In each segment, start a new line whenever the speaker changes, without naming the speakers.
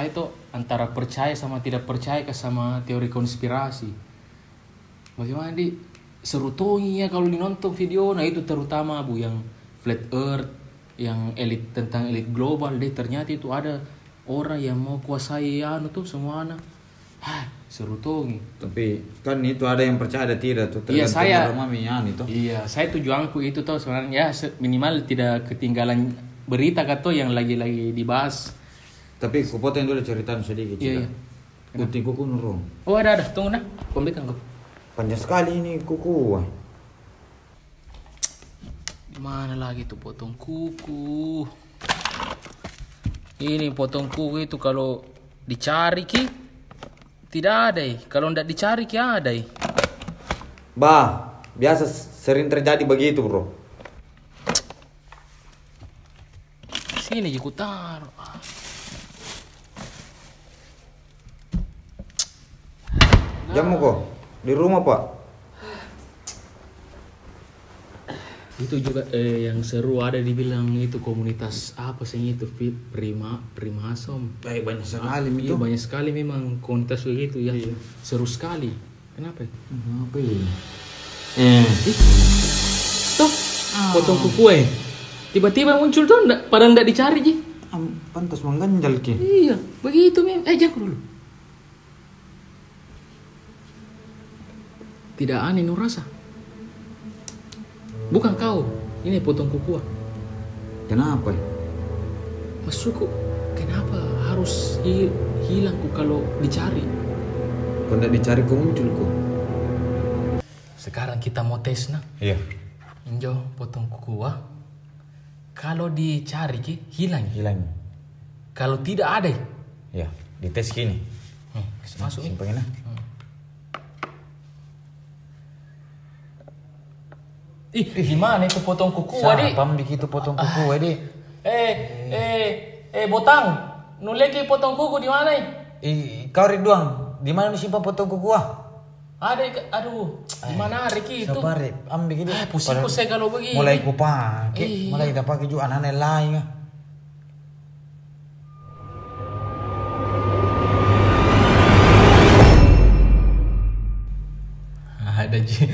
saya itu antara percaya sama tidak percaya sama teori konspirasi. Bagaimana di serutunya kalau dinonton video, nah itu terutama Bu yang flat earth, yang elit tentang elit global deh, ternyata itu ada orang yang mau kuasai anu tuh semuanya. Serutungi.
Tapi kan itu ada yang percaya ada tidak tuh,
Iya saya.
Itu.
Iya, saya tujuanku itu tuh sebenarnya minimal tidak ketinggalan berita kata yang lagi-lagi dibahas.
Tapi ku potong dulu ceritaan sedikit.
Iya.
Putih kuku nurung.
Oh ada, tunggu nah, pembelikan kok.
Panjang sekali ini kuku.
Mana lagi tuh potong kuku? Ini potong kuku itu kalau dicari ki tidak ada. Kalau tidak dicari ki ada.
Bah, biasa sering terjadi begitu, Bro.
Sini aku taruh.
Jamu kok di rumah, Pak.
Itu juga yang seru ada dibilang itu komunitas apa sih itu Primasom.
Banyak sekali
itu. Iya banyak sekali memang komunitas begitu ya. Iya. Seru sekali. Kenapa?
Kenapa ya?
Tuh potong kuku tiba-tiba muncul tuh pada ndak dicari ji.
Pantas mengganjal ki.
Iya begitu memang. Jangan dulu. Tidak aneh nu rasa. Bukan kau, ini potong kuku.
Kenapa?
Masukku, kenapa harus hilangku kalau dicari?
Kalau tidak dicari kok muncul kok.
Sekarang kita mau tes nah.
Iya.
Injo potong kuku kalau dicari hilang. Kalau tidak ada.
Ya, dites gini.
Masuk
simpangin lah.
Gimana itu potong kuku
adik? Siapa begitu potong kuku adik?
Botang, nuleki potong kuku di mana?
Kau Ridwan, di mana simpan potong kuku
Aduh, di mana Riki itu?
Sabar, ambil gini.
Pusingku saya kalau begini.
Mulai ku pakai, mulai kita pakai juga anak-anak lain.
Ada ji.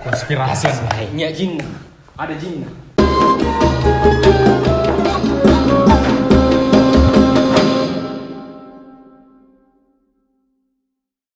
Konspirasi. Ada jin.